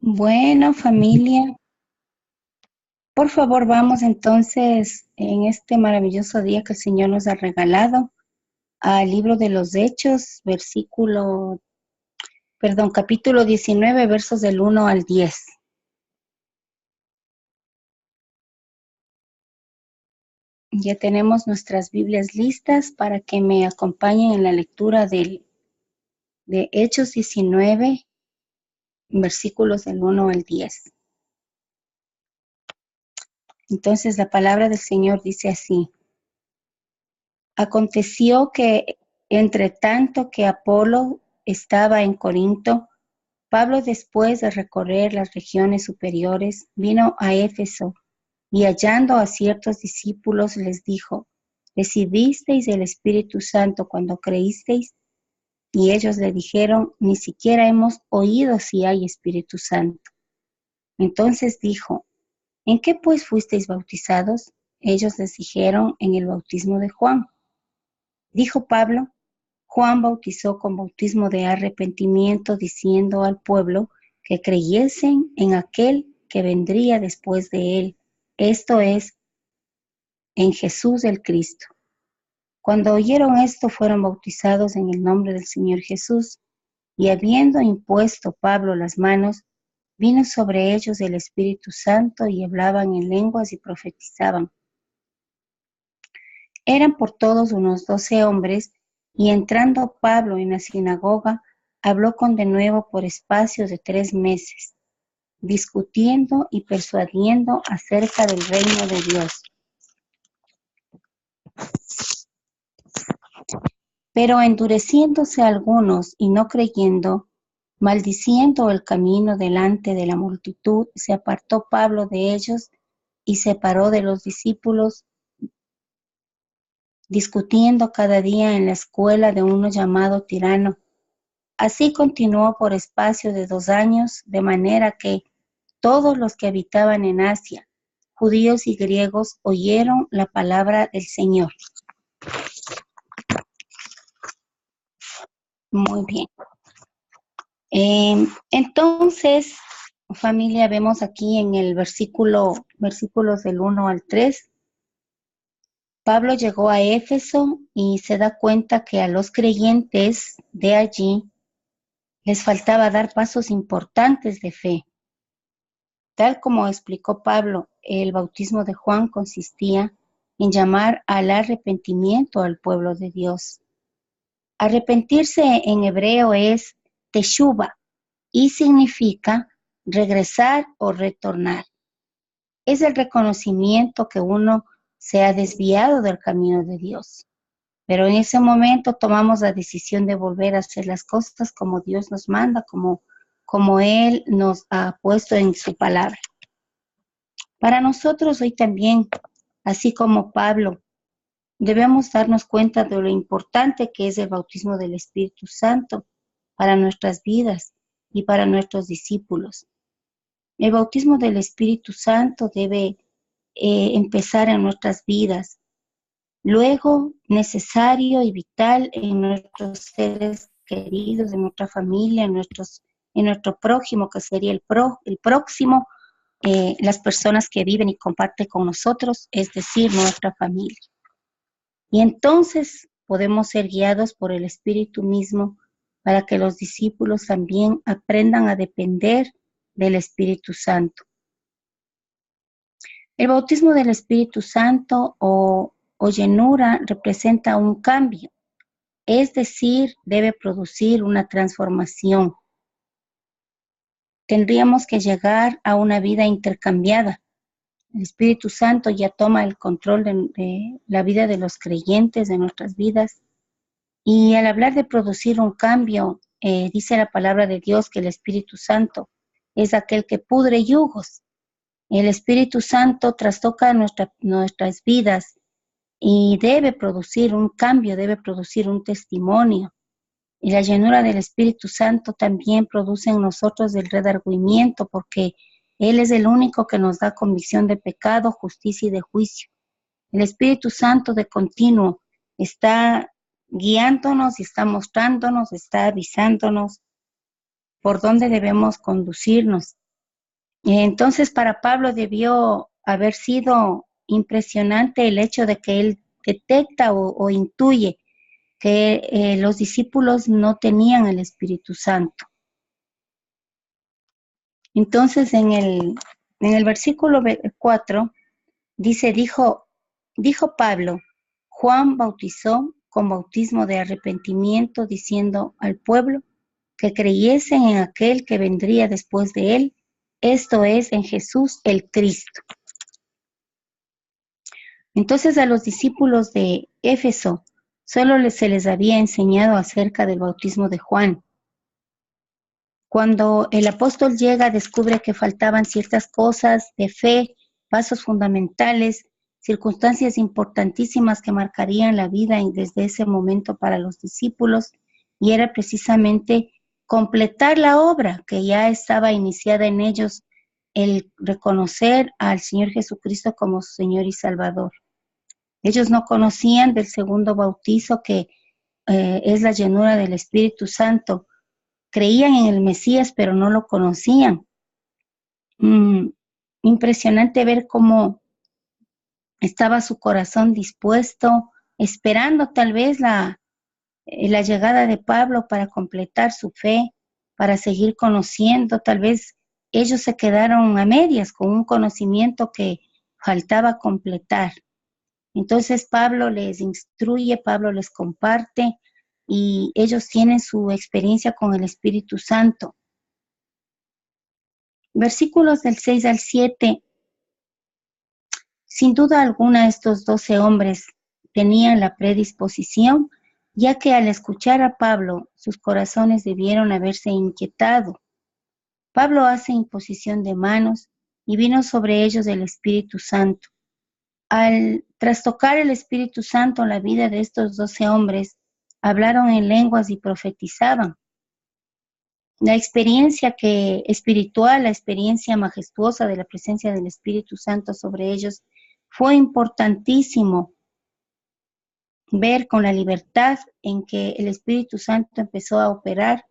Bueno, familia, por favor, vamos entonces en este maravilloso día que el Señor nos ha regalado al libro de los Hechos, capítulo 19, versos del 1 al 10. Ya tenemos nuestras Biblias listas para que me acompañen en la lectura de Hechos 19, versículos del 1 al 10. Entonces la palabra del Señor dice así: Aconteció que entre tanto que Apolo estaba en Corinto, Pablo, después de recorrer las regiones superiores, vino a Éfeso y hallando a ciertos discípulos les dijo: ¿Recibisteis el Espíritu Santo cuando creísteis? Y ellos le dijeron: Ni siquiera hemos oído si hay Espíritu Santo. Entonces dijo: ¿En qué pues fuisteis bautizados? Ellos les dijeron: En el bautismo de Juan. Dijo Pablo: Juan bautizó con bautismo de arrepentimiento, diciendo al pueblo que creyesen en aquel que vendría después de él, esto es, en Jesús el Cristo. Cuando oyeron esto, fueron bautizados en el nombre del Señor Jesús, y habiendo impuesto Pablo las manos, vino sobre ellos el Espíritu Santo, y hablaban en lenguas y profetizaban. Eran por todos unos 12 hombres, y entrando Pablo en la sinagoga, habló con denuedo por espacio de 3 meses, discutiendo y persuadiendo acerca del reino de Dios. Pero endureciéndose algunos y no creyendo, maldiciendo el camino delante de la multitud, se apartó Pablo de ellos y se separó de los discípulos, discutiendo cada día en la escuela de uno llamado Tirano. Así continuó por espacio de 2 años, de manera que todos los que habitaban en Asia, judíos y griegos, oyeron la palabra del Señor. Muy bien. Entonces, familia, vemos aquí en el versículos del 1 al 3, Pablo llegó a Éfeso y se da cuenta que a los creyentes de allí les faltaba dar pasos importantes de fe. Tal como explicó Pablo, el bautismo de Juan consistía en llamar al arrepentimiento al pueblo de Dios. Arrepentirse en hebreo es teshuva y significa regresar o retornar. Es el reconocimiento que uno se ha desviado del camino de Dios. Pero en ese momento tomamos la decisión de volver a hacer las cosas como Dios nos manda, como Él nos ha puesto en su palabra. Para nosotros hoy también, así como Pablo, debemos darnos cuenta de lo importante que es el bautismo del Espíritu Santo para nuestras vidas y para nuestros discípulos. El bautismo del Espíritu Santo debe empezar en nuestras vidas, luego necesario y vital en nuestros seres queridos, en nuestra familia, en nuestro prójimo, que sería el próximo, las personas que viven y comparten con nosotros, es decir, nuestra familia. Y entonces podemos ser guiados por el Espíritu mismo para que los discípulos también aprendan a depender del Espíritu Santo. El bautismo del Espíritu Santo o llenura representa un cambio, es decir, debe producir una transformación. Tendríamos que llegar a una vida intercambiada. El Espíritu Santo ya toma el control de la vida de los creyentes, de nuestras vidas. Y al hablar de producir un cambio, dice la palabra de Dios que el Espíritu Santo es aquel que pudre yugos. El Espíritu Santo trastoca nuestras vidas y debe producir un cambio, debe producir un testimonio. Y la llenura del Espíritu Santo también produce en nosotros el redargüimiento, porque Él es el único que nos da convicción de pecado, justicia y de juicio. El Espíritu Santo de continuo está guiándonos y está mostrándonos, está avisándonos por dónde debemos conducirnos. Entonces, para Pablo debió haber sido impresionante el hecho de que él detecta o intuye que los discípulos no tenían el Espíritu Santo. Entonces, en el versículo 4 dice, dijo Pablo, Juan bautizó con bautismo de arrepentimiento, diciendo al pueblo que creyesen en aquel que vendría después de él, esto es, en Jesús el Cristo. Entonces a los discípulos de Éfeso solo se les había enseñado acerca del bautismo de Juan. Cuando el apóstol llega, descubre que faltaban ciertas cosas de fe, pasos fundamentales, circunstancias importantísimas que marcarían la vida desde ese momento para los discípulos, y era precisamente completar la obra que ya estaba iniciada en ellos, el reconocer al Señor Jesucristo como su Señor y Salvador. Ellos no conocían del segundo bautizo, que es la llenura del Espíritu Santo. Creían en el Mesías, pero no lo conocían. Impresionante ver cómo estaba su corazón dispuesto, esperando tal vez la llegada de Pablo para completar su fe, para seguir conociendo. Tal vez ellos se quedaron a medias con un conocimiento que faltaba completar. Entonces Pablo les instruye, Pablo les comparte, y ellos tienen su experiencia con el Espíritu Santo. Versículos del 6 al 7. Sin duda alguna, estos 12 hombres tenían la predisposición, ya que al escuchar a Pablo, sus corazones debieron haberse inquietado. Pablo hace imposición de manos y vino sobre ellos el Espíritu Santo. Al trastocar el Espíritu Santo en la vida de estos 12 hombres, hablaron en lenguas y profetizaban. La experiencia espiritual, la experiencia majestuosa de la presencia del Espíritu Santo sobre ellos fue importantísimo ver con la libertad en que el Espíritu Santo empezó a operar,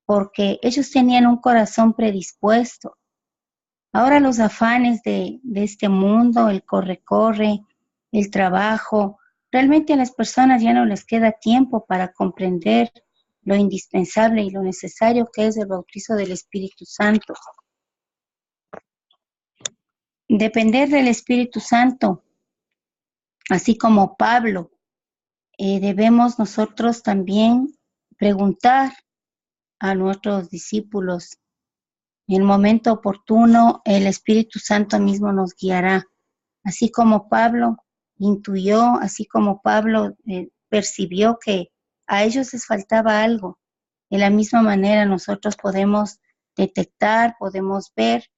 porque ellos tenían un corazón predispuesto. Ahora los afanes de este mundo, el corre-corre, el trabajo, realmente a las personas ya no les queda tiempo para comprender lo indispensable y lo necesario que es el bautizo del Espíritu Santo. Depender del Espíritu Santo, así como Pablo, debemos nosotros también preguntar a nuestros discípulos. En el momento oportuno, el Espíritu Santo mismo nos guiará. Así como Pablo intuyó, así como Pablo percibió que a ellos les faltaba algo, de la misma manera nosotros podemos detectar, podemos ver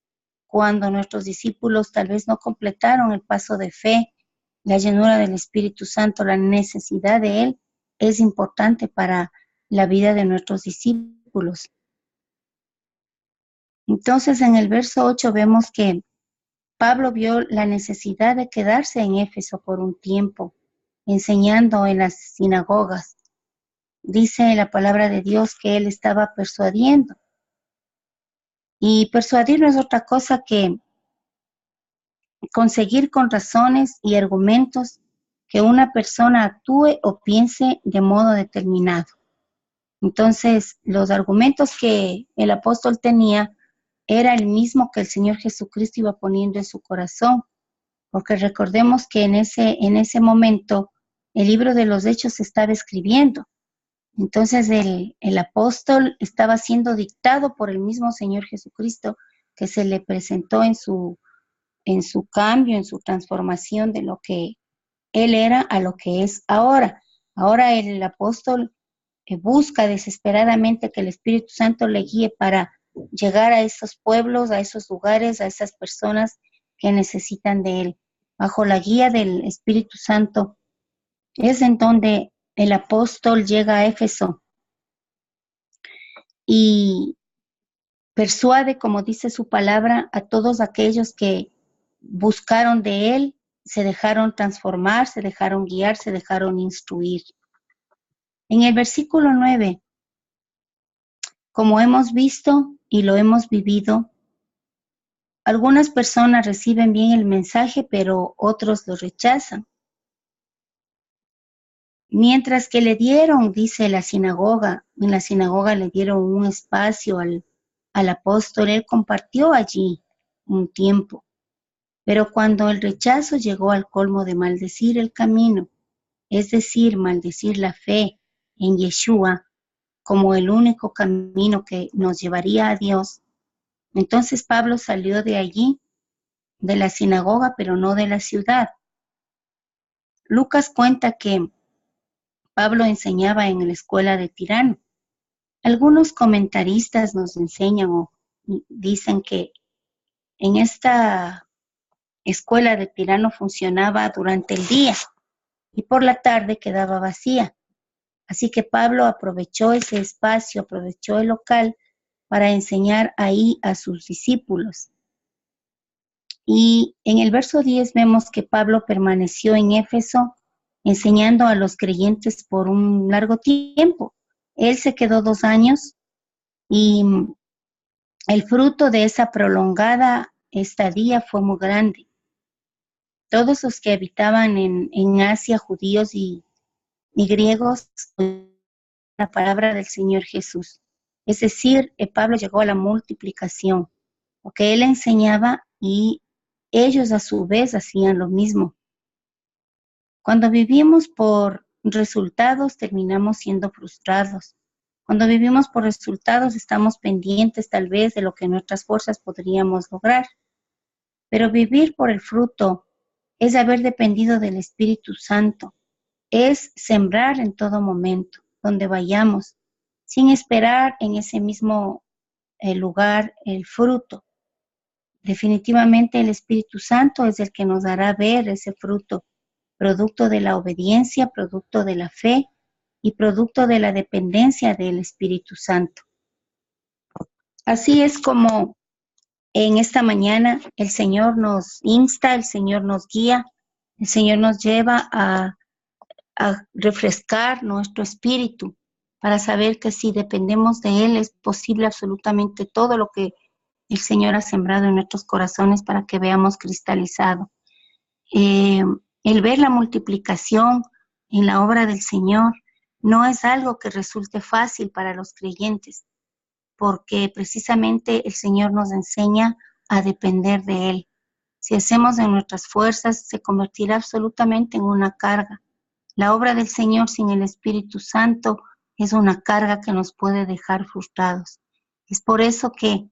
cuando nuestros discípulos tal vez no completaron el paso de fe, la llenura del Espíritu Santo, la necesidad de Él es importante para la vida de nuestros discípulos. Entonces, en el verso 8 vemos que Pablo vio la necesidad de quedarse en Éfeso por un tiempo, enseñando en las sinagogas. Dice la palabra de Dios que él estaba persuadiendo. Y persuadir no es otra cosa que conseguir con razones y argumentos que una persona actúe o piense de modo determinado. Entonces, los argumentos que el apóstol tenía era el mismo que el Señor Jesucristo iba poniendo en su corazón, porque recordemos que en ese momento el libro de los Hechos se estaba escribiendo. Entonces el apóstol estaba siendo dictado por el mismo Señor Jesucristo, que se le presentó en su cambio, en su transformación de lo que él era a lo que es ahora. Ahora el apóstol busca desesperadamente que el Espíritu Santo le guíe para llegar a esos pueblos, a esos lugares, a esas personas que necesitan de él. Bajo la guía del Espíritu Santo es en donde el apóstol llega a Éfeso y persuade, como dice su palabra, a todos aquellos que buscaron de él, se dejaron transformar, se dejaron guiar, se dejaron instruir. En el versículo 9, como hemos visto y lo hemos vivido, Algunas personas reciben bien el mensaje, pero otros lo rechazan. Mientras que le dieron, dice en la sinagoga le dieron un espacio al apóstol, él compartió allí un tiempo. Pero cuando el rechazo llegó al colmo de maldecir el camino, es decir, maldecir la fe en Yeshua como el único camino que nos llevaría a Dios, entonces Pablo salió de allí, de la sinagoga, pero no de la ciudad. Lucas cuenta que Pablo enseñaba en la escuela de Tirano. Algunos comentaristas nos enseñan o dicen que en esta escuela de Tirano funcionaba durante el día y por la tarde quedaba vacía. Así que Pablo aprovechó ese espacio, aprovechó el local para enseñar ahí a sus discípulos. Y en el verso 10 vemos que Pablo permaneció en Éfeso enseñando a los creyentes por un largo tiempo. Él se quedó 2 años y el fruto de esa prolongada estadía fue muy grande. Todos los que habitaban en Asia, judíos y griegos, la palabra del Señor Jesús. Es decir, Pablo llegó a la multiplicación, porque él enseñaba y ellos a su vez hacían lo mismo. Cuando vivimos por resultados, terminamos siendo frustrados. Cuando vivimos por resultados, estamos pendientes tal vez de lo que nuestras fuerzas podríamos lograr. Pero vivir por el fruto es haber dependido del Espíritu Santo, es sembrar en todo momento, donde vayamos, sin esperar en ese mismo lugar el fruto. Definitivamente el Espíritu Santo es el que nos hará ver ese fruto, producto de la obediencia, producto de la fe y producto de la dependencia del Espíritu Santo. Así es como en esta mañana el Señor nos insta, el Señor nos guía, el Señor nos lleva a refrescar nuestro espíritu para saber que si dependemos de Él es posible absolutamente todo lo que el Señor ha sembrado en nuestros corazones para que veamos cristalizado. El ver la multiplicación en la obra del Señor no es algo que resulte fácil para los creyentes, porque precisamente el Señor nos enseña a depender de Él. Si hacemos de nuestras fuerzas, se convertirá absolutamente en una carga. La obra del Señor sin el Espíritu Santo es una carga que nos puede dejar frustrados. Es por eso que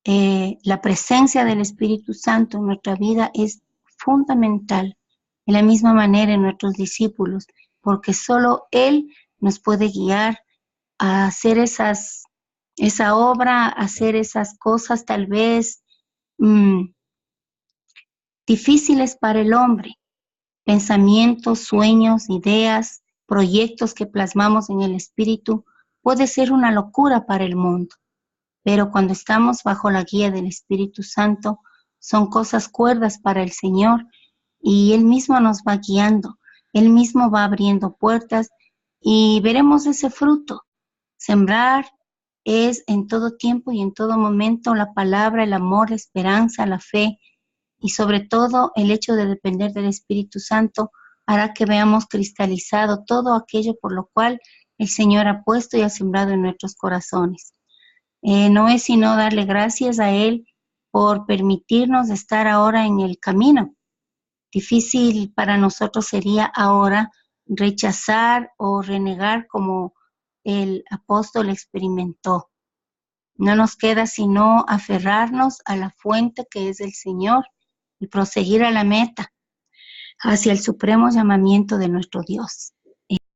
la presencia del Espíritu Santo en nuestra vida es fundamental, de la misma manera en nuestros discípulos, porque solo Él nos puede guiar a hacer esa obra, a hacer esas cosas tal vez difíciles para el hombre, pensamientos, sueños, ideas, proyectos que plasmamos en el Espíritu, puede ser una locura para el mundo. Pero cuando estamos bajo la guía del Espíritu Santo, son cosas cuerdas para el Señor y Él mismo nos va guiando, Él mismo va abriendo puertas y veremos ese fruto. Sembrar es en todo tiempo y en todo momento la palabra, el amor, la esperanza, la fe y sobre todo el hecho de depender del Espíritu Santo hará que veamos cristalizado todo aquello por lo cual el Señor ha puesto y ha sembrado en nuestros corazones. No es sino darle gracias a Él por permitirnos estar ahora en el camino. Difícil para nosotros sería ahora rechazar o renegar como el apóstol experimentó. No nos queda sino aferrarnos a la fuente que es el Señor y proseguir a la meta, hacia el supremo llamamiento de nuestro Dios.